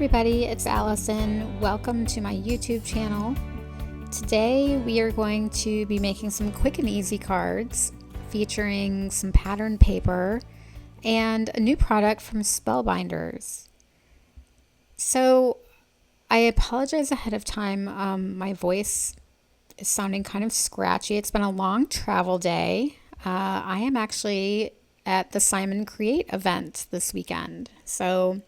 everybody, it's Allison. Welcome to my YouTube channel. Today we are going to be making some quick and easy cards featuring some pattern paper and a new product from Spellbinders. So I apologize ahead of time. My voice is sounding kind of scratchy. It's been a long travel day. I am actually at the Simon Create event this weekend. So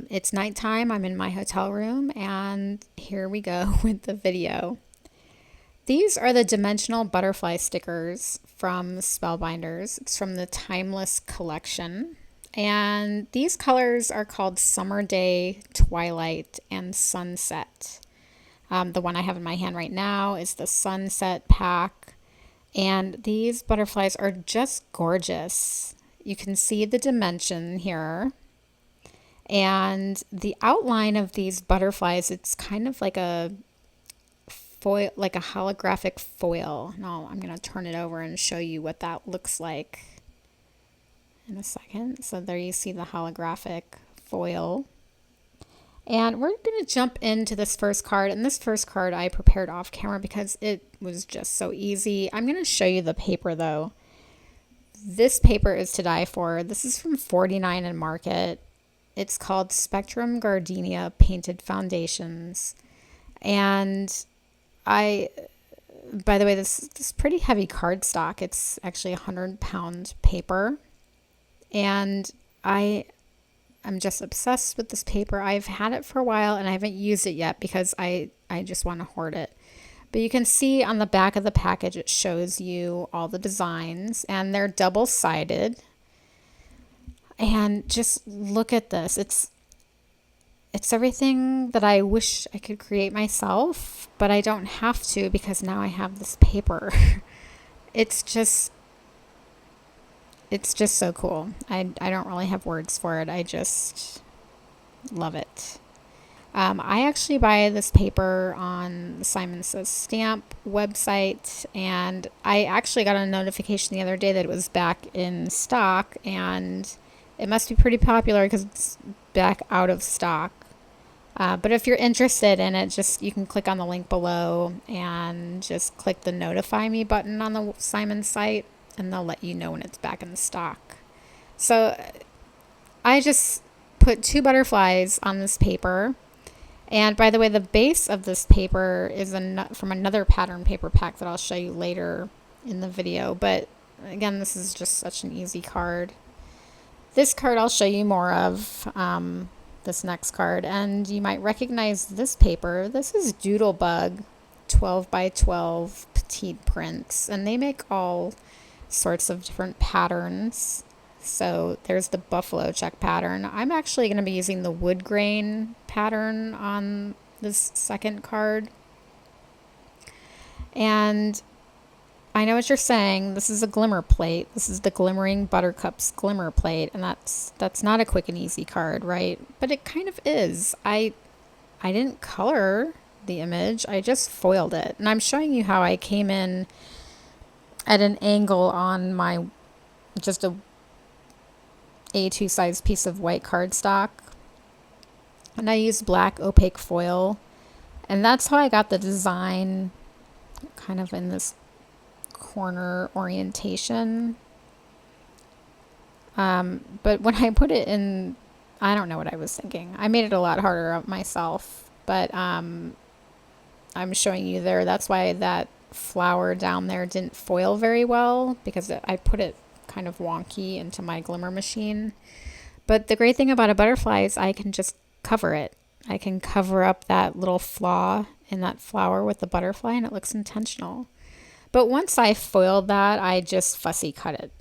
it's nighttime. I'm in my hotel room, and here we go with the video. These are the dimensional butterfly stickers from Spellbinders. It's from the Timeless collection. And these colors are called Summer Day, Twilight, and Sunset. The one I have in my hand right now is the Sunset pack. And these butterflies are just gorgeous. You can see the dimension here. And the outline of these butterflies, it's kind of like a foil, like a holographic foil. Now I'm going to turn it over and show you what that looks like in a second. So there you see the holographic foil. And we're going to jump into this first card. And this first card I prepared off camera because it was just so easy. I'm going to show you the paper though. This paper is to die for. This is from 49 and Market. It's called Spectrum Gardenia Painted Foundations. And by the way, this is pretty heavy cardstock. It's actually a 100-pound paper. And I'm just obsessed with this paper. I've had it for a while and I haven't used it yet because I just want to hoard it. But you can see on the back of the package, it shows you all the designs and they're double-sided. And just look at this. It's everything that I wish I could create myself, but I don't have to because now I have this paper. It's just so cool. I don't really have words for it. I just love it. I actually buy this paper on the Simon Says Stamp website, and I actually got a notification the other day that it was back in stock, and it must be pretty popular because it's back out of stock. But if you're interested in it, you can click on the link below and just click the notify me button on the Simon site, and they'll let you know when it's back in stock. So I just put 2 butterflies on this paper. And by the way, the base of this paper is from another pattern paper pack that I'll show you later in the video. But again, this is just such an easy card. This card I'll show you more of, this next card. And you might recognize this paper. This is Doodlebug 12 by 12 Petite prints. And they make all sorts of different patterns. So there's the buffalo check pattern. I'm actually going to be using the wood grain pattern on this second card. And I know what you're saying. This is a glimmer plate. This is the Glimmering Buttercups glimmer plate, and that's not a quick and easy card, right? But it kind of is. I didn't color the image. I just foiled it. And I'm showing you how I came in at an angle on my just a A2 size piece of white cardstock. And I used black opaque foil. And that's how I got the design kind of in this corner orientation. But when I put it in, I don't know what I was thinking. I made it a lot harder up myself. But I'm showing you there. That's why that flower down there didn't foil very well, because I put it kind of wonky into my glimmer machine. But the great thing about a butterfly is I can just cover it. I can cover up that little flaw in that flower with the butterfly, and it looks intentional. But once I foiled that, I just fussy cut it.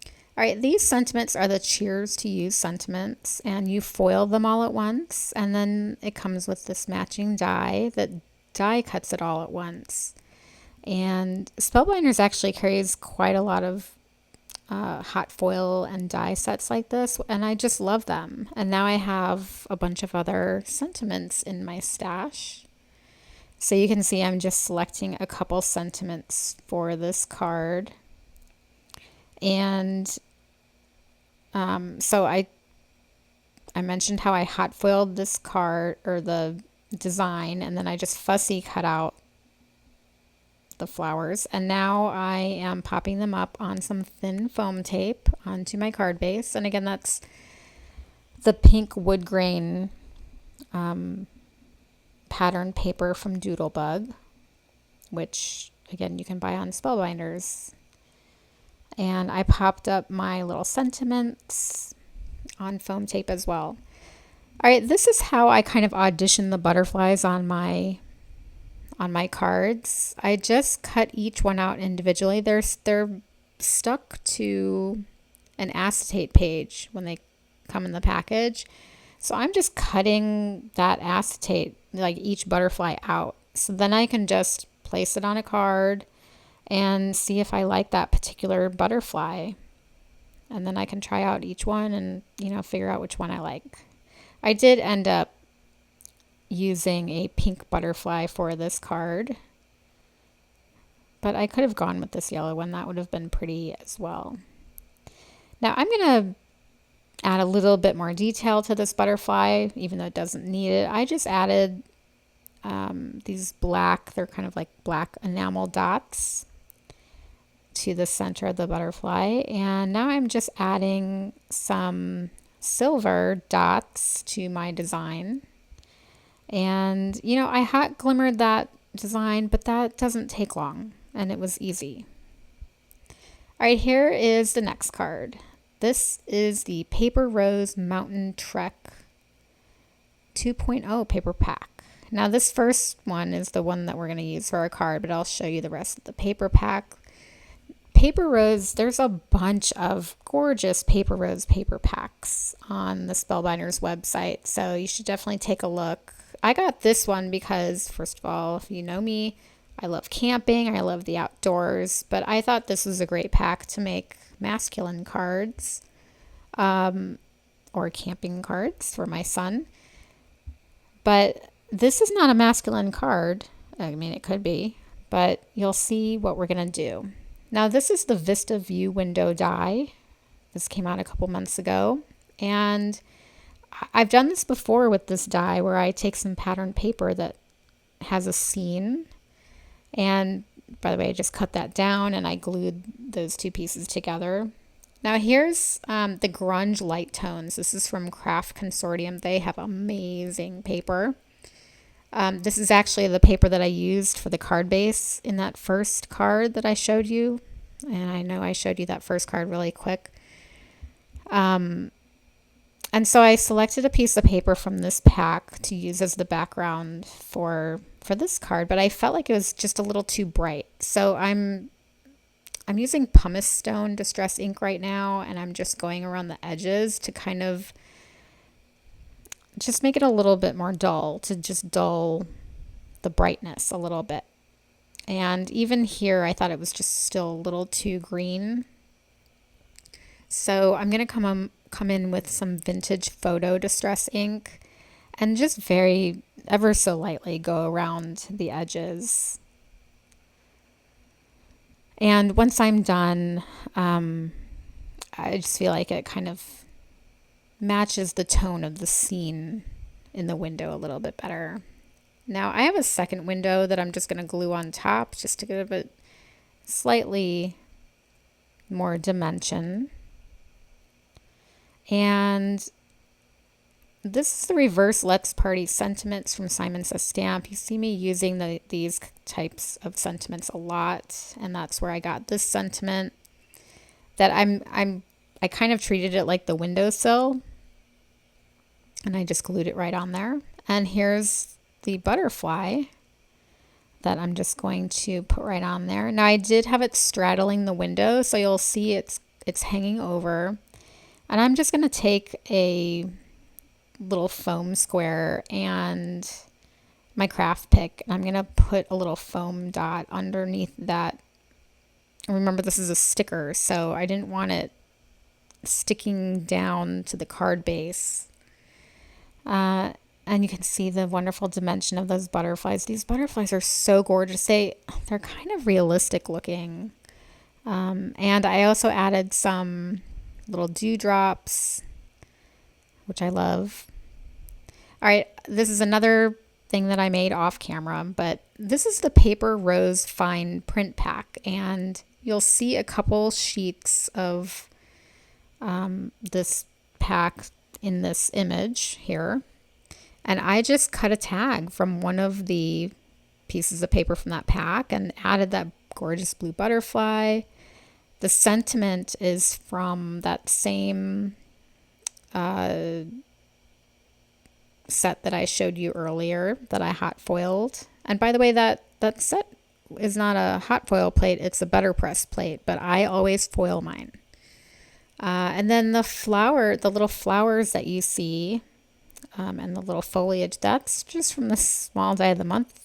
All right, these sentiments are the Cheers to You sentiments, and you foil them all at once, and then it comes with this matching die that die cuts it all at once. And Spellbinders actually carries quite a lot of hot foil and die sets like this, and I just love them. And now I have a bunch of other sentiments in my stash. So you can see I'm just selecting a couple sentiments for this card. And so I I mentioned how I hot foiled this card or the design, and then I just fussy cut out the flowers, and now I am popping them up on some thin foam tape onto my card base. And again, that's the pink wood grain pattern paper from Doodlebug, which again you can buy on Spellbinders. And I popped up my little sentiments on foam tape as well. All right, this is how I kind of audition the butterflies on my cards. I just cut each one out individually. They're stuck to an acetate page when they come in the package. So I'm just cutting that acetate, like each butterfly out. So then I can just place it on a card and see if I like that particular butterfly. And then I can try out each one and, figure out which one I like. I did end up using a pink butterfly for this card, but I could have gone with this yellow one. That would have been pretty as well. Now I'm going to add a little bit more detail to this butterfly, even though it doesn't need it. I just added these black, they're kind of like black enamel dots to the center of the butterfly. And now I'm just adding some silver dots to my design. And, I hot glimmered that design, but that doesn't take long, and it was easy. All right, here is the next card. This is the Paper Rose Mountain Trek 2.0 paper pack. Now, this first one is the one that we're going to use for our card, but I'll show you the rest of the paper pack. Paper Rose, there's a bunch of gorgeous Paper Rose paper packs on the Spellbinders website, so you should definitely take a look. I got this one because, first of all, if you know me, I love camping, I love the outdoors, but I thought this was a great pack to make masculine cards or camping cards for my son. But this is not a masculine card. I mean, it could be, but you'll see what we're going to do. Now, this is the Vista View window die. This came out a couple months ago, and I've done this before with this die where I take some pattern paper that has a scene, and by the way, I just cut that down and I glued those two pieces together. Now here's the Grunge light tones. This is from Craft Consortium. They have amazing paper. This is actually the paper that I used for the card base in that first card that I showed you. And I know I showed you that first card really quick. And so I selected a piece of paper from this pack to use as the background for this card, but I felt like it was just a little too bright. So I'm using pumice stone distress ink right now, and I'm just going around the edges to kind of just make it a little bit more dull, to just dull the brightness a little bit. And even here, I thought it was just still a little too green. So I'm going to come in with some vintage photo distress ink and just ever so lightly go around the edges. And once I'm done, I just feel like it kind of matches the tone of the scene in the window a little bit better. Now I have a second window that I'm just going to glue on top just to give it slightly more dimension. And this is the reverse Let's Party sentiments from Simon Says Stamp. You see me using these types of sentiments a lot, and that's where I got this sentiment that I kind of treated it like the windowsill, and I just glued it right on there. And here's the butterfly that I'm just going to put right on there. Now I did have it straddling the window, so you'll see it's hanging over. And I'm just going to take a little foam square and my craft pick, and I'm going to put a little foam dot underneath that. Remember, this is a sticker, so I didn't want it sticking down to the card base. And you can see the wonderful dimension of those butterflies. These butterflies are so gorgeous. They're kind of realistic looking. And I also added some little dewdrops which I love. All right, this is another thing that I made off camera, but this is the Paper Rose Fine print pack, and you'll see a couple sheets of this pack in this image here. And I just cut a tag from one of the pieces of paper from that pack and added that gorgeous blue butterfly. The sentiment is from that same set that I showed you earlier that I hot foiled. And by the way, that set is not a hot foil plate, it's a butter press plate, but I always foil mine. And then the little flowers that you see, and the little foliage, that's just from the small die of the month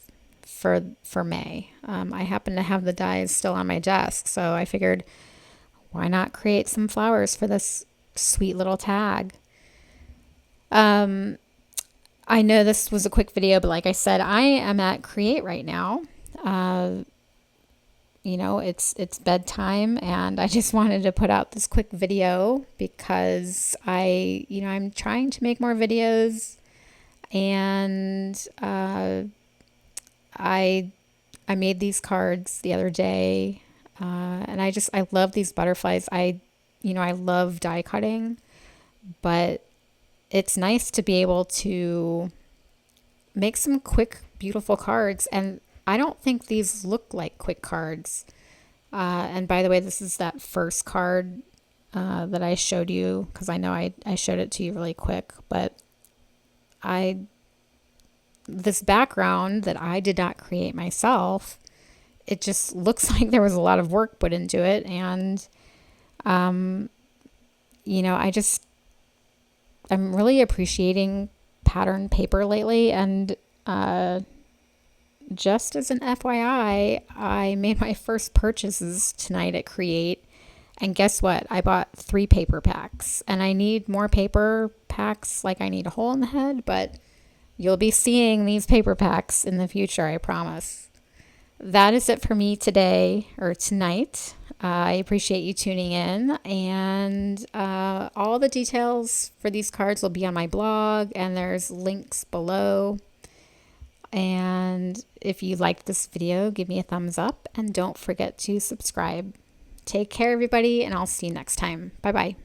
for May. I happen to have the dies still on my desk, so I figured, why not create some flowers for this sweet little tag? I know this was a quick video, but like I said, I am at Create right now. You know, it's bedtime, and I just wanted to put out this quick video because I'm trying to make more videos, and I made these cards the other day, and I love these butterflies. I love die cutting, but it's nice to be able to make some quick, beautiful cards. And I don't think these look like quick cards. And by the way, this is that first card that I showed you, because I know I showed it to you really quick. But this background that I did not create myself, it just looks like there was a lot of work put into it. And, I'm really appreciating pattern paper lately, and just as an FYI, I made my first purchases tonight at Create, and guess what? I bought 3 paper packs, and I need more paper packs, like I need a hole in the head, but you'll be seeing these paper packs in the future, I promise. That is it for me today, or tonight. I appreciate you tuning in, and all the details for these cards will be on my blog, and there's links below. And if you liked this video, give me a thumbs up, and don't forget to subscribe. Take care, everybody, and I'll see you next time. Bye-bye.